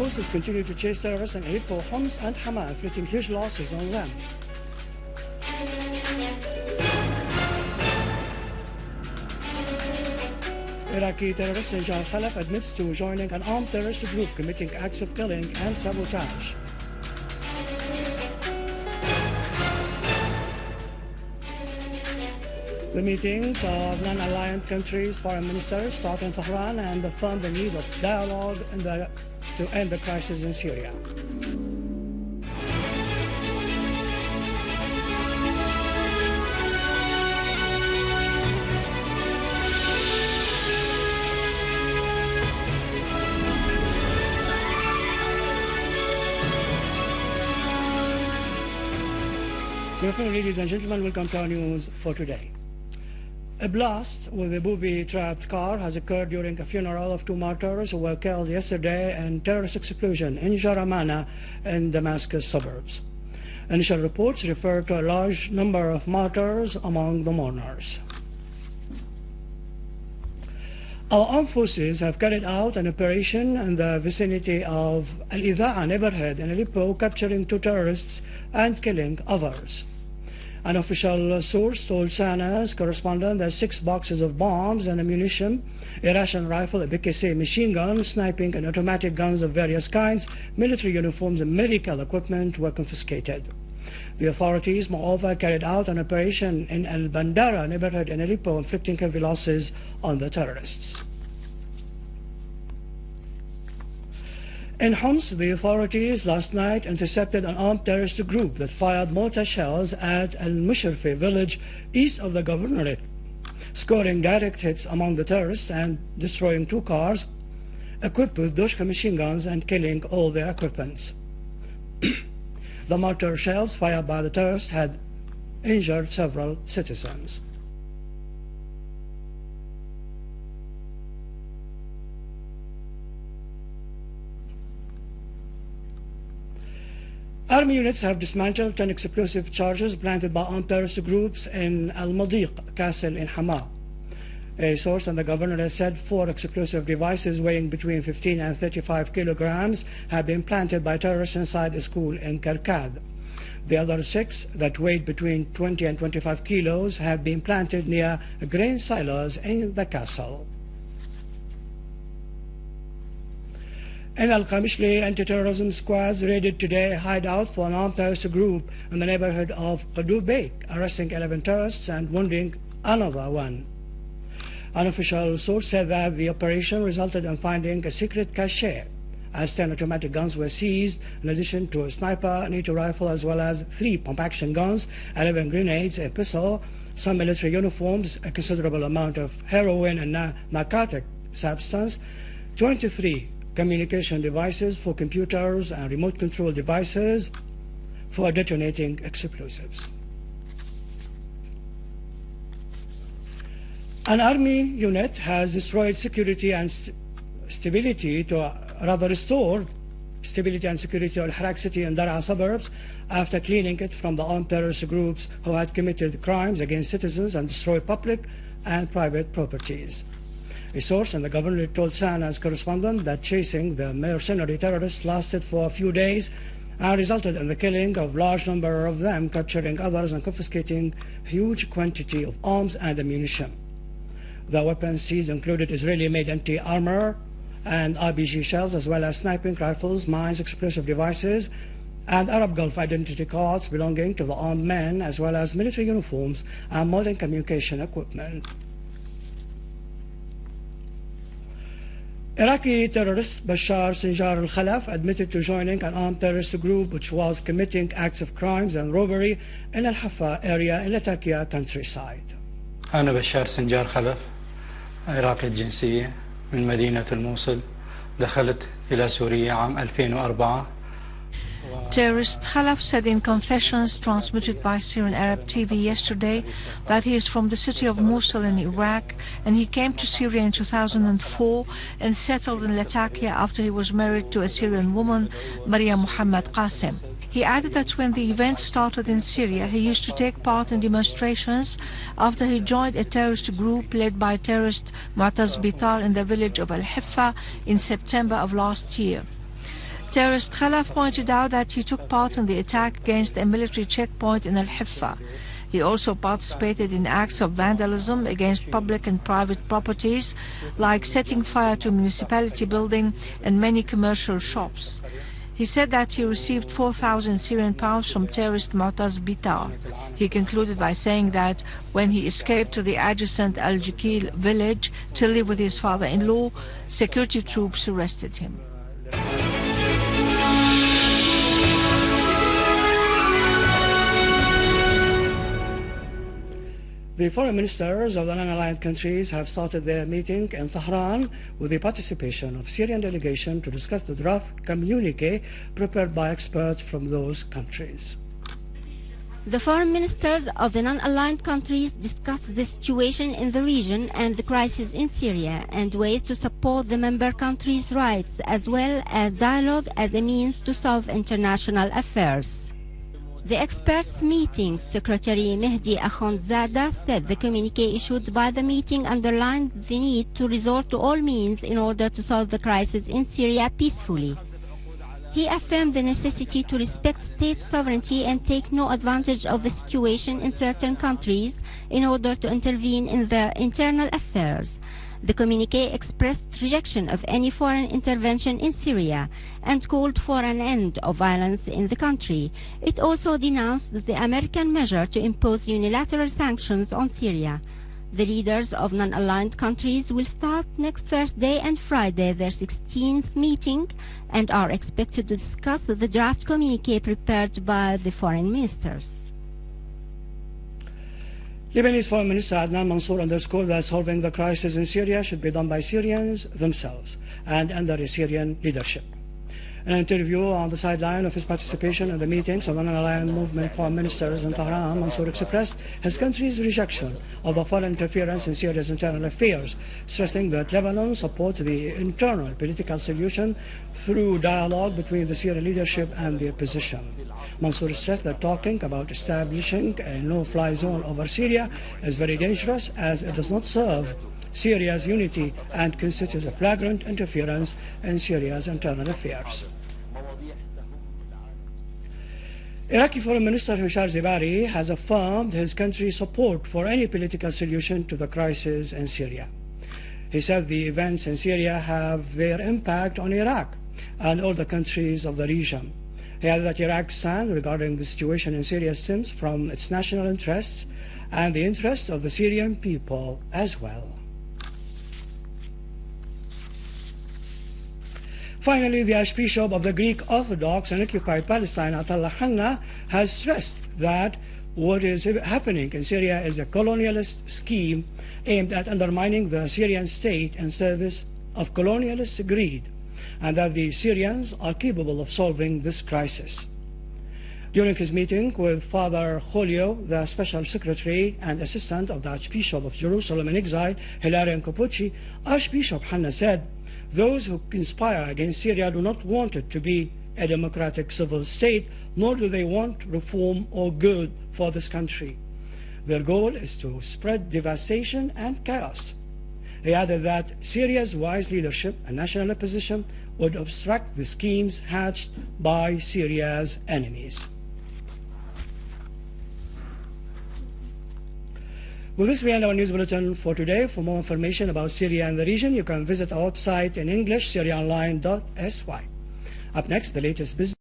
forces continue to chase terrorists in Aleppo, Homs and Hama, inflicting huge losses on them. Iraqi terrorist Sinjar Khalaf admits to joining an armed terrorist group committing acts of killing and sabotage. The meetings of non-aligned countries' foreign ministers start in Tehran and affirm the need of dialogue to end the crisis in Syria. Good afternoon, ladies and gentlemen. Welcome to our news for today. A blast with a booby-trapped car has occurred during a funeral of two martyrs who were killed yesterday in terrorist explosion in Jaramana in Damascus suburbs. Initial reports refer to a large number of martyrs among the mourners. Our armed forces have carried out an operation in the vicinity of Al-Idha'a neighborhood in Aleppo, capturing two terrorists and killing others. An official source told SANA's correspondent that 6 boxes of bombs and ammunition, a Russian rifle, a BKC machine gun, sniping and automatic guns of various kinds, military uniforms and medical equipment were confiscated. The authorities, moreover, carried out an operation in Al-Bandara neighborhood in Aleppo, inflicting heavy losses on the terrorists. In Homs, the authorities last night intercepted an armed terrorist group that fired mortar shells at Al-Musharfi village east of the governorate, scoring direct hits among the terrorists and destroying 2 cars equipped with Doshka machine guns and killing all their occupants. The mortar shells fired by the terrorists had injured several citizens. Army units have dismantled 10 explosive charges planted by armed terrorist groups in Al-Madiq Castle in Hama. A source in the governorate said 4 explosive devices weighing between 15 and 35 kilograms have been planted by terrorists inside a school in Karkad. The other 6 that weighed between 20 and 25 kilos have been planted near grain silos in the castle. In Al-Qamishli, anti-terrorism squads raided today a hideout for an armed terrorist group in the neighborhood of Qadubek, arresting 11 terrorists and wounding another 1. An official source said that the operation resulted in finding a secret cache, as 10 automatic guns were seized, in addition to a sniper, NATO rifle, as well as 3 pump-action guns, 11 grenades, a pistol, some military uniforms, a considerable amount of heroin and narcotic substance, 23 communication devices for computers and remote control devices for detonating explosives. An army unit has destroyed security and restored stability and security to Al-Harak city and Dar'a suburbs after cleaning it from the armed terrorist groups who had committed crimes against citizens and destroyed public and private properties. A source in the governorate told SANA's correspondent that chasing the mercenary terrorists lasted for a few days and resulted in the killing of a large number of them, capturing others and confiscating a huge quantity of arms and ammunition. The weapons seized included Israeli-made anti-armor and RPG shells, as well as sniping rifles, mines, explosive devices, and Arab Gulf identity cards belonging to the armed men, as well as military uniforms and modern communication equipment. Iraqi terrorist Bashar Sinjar al-Khalaf admitted to joining an armed terrorist group which was committing acts of crimes and robbery in Al-Hafa area in Latakia countryside. أنا بشار سنجار خلف، عراقي الجنسية من مدينة الموصل. دخلت إلى سوريا عام 2004. Terrorist Khalaf said in confessions transmitted by Syrian Arab TV yesterday that he is from the city of Mosul in Iraq, and he came to Syria in 2004 and settled in Latakia after he was married to a Syrian woman, Maria Muhammad Qasim. He added that when the events started in Syria, he used to take part in demonstrations after he joined a terrorist group led by terrorist Mu'taz Bitar in the village of Al-Hiffa in September of last year. Terrorist Khalaf pointed out that he took part in the attack against a military checkpoint in Al-Hiffa. He also participated in acts of vandalism against public and private properties, like setting fire to a municipality building and many commercial shops. He said that he received 4,000 Syrian pounds from terrorist Mu'taz Bitar. He concluded by saying that when he escaped to the adjacent Al-Jakil village to live with his father-in-law, security troops arrested him. The foreign ministers of the non-aligned countries have started their meeting in Tehran with the participation of Syrian delegation to discuss the draft communique prepared by experts from those countries. The foreign ministers of the non-aligned countries discussed the situation in the region and the crisis in Syria and ways to support the member countries' rights, as well as dialogue as a means to solve international affairs. The experts' meeting Secretary Mehdi Akhondzada said the communique issued by the meeting underlined the need to resort to all means in order to solve the crisis in Syria peacefully. He affirmed the necessity to respect state sovereignty and take no advantage of the situation in certain countries in order to intervene in their internal affairs. The communique expressed rejection of any foreign intervention in Syria and called for an end of violence in the country. It also denounced the American measure to impose unilateral sanctions on Syria. The leaders of non-aligned countries will start next Thursday and Friday their 16th meeting and are expected to discuss the draft communique prepared by the foreign ministers. Lebanese Foreign Minister Adnan Mansour underscored that solving the crisis in Syria should be done by Syrians themselves and under a Syrian leadership. In an interview on the sideline of his participation in the meetings of the non-aligned movement foreign ministers in Tehran, Mansour expressed his country's rejection of the foreign interference in Syria's internal affairs, stressing that Lebanon supports the internal political solution through dialogue between the Syrian leadership and the opposition. Mansour stressed that talking about establishing a no-fly zone over Syria is very dangerous, as it does not serve Syria's unity and constitutes a flagrant interference in Syria's internal affairs. Iraqi Foreign Minister Hushar Zebari has affirmed his country's support for any political solution to the crisis in Syria. He said the events in Syria have their impact on Iraq and all the countries of the region. He added that Iraq's stand regarding the situation in Syria stems from its national interests and the interests of the Syrian people as well. Finally, the Archbishop of the Greek Orthodox and occupied Palestine, Atallah Hanna, has stressed that what is happening in Syria is a colonialist scheme aimed at undermining the Syrian state in service of colonialist greed, and that the Syrians are capable of solving this crisis. During his meeting with Father Julio, the Special Secretary and Assistant of the Archbishop of Jerusalem in exile, Hilarion Capucci, Archbishop Hanna said, "Those who conspire against Syria do not want it to be a democratic civil state, nor do they want reform or good for this country. Their goal is to spread devastation and chaos." He added that Syria's wise leadership and national opposition would obstruct the schemes hatched by Syria's enemies. With this, we end our news bulletin for today. For more information about Syria and the region, you can visit our website in English, syriaonline.sy. Up next, the latest business.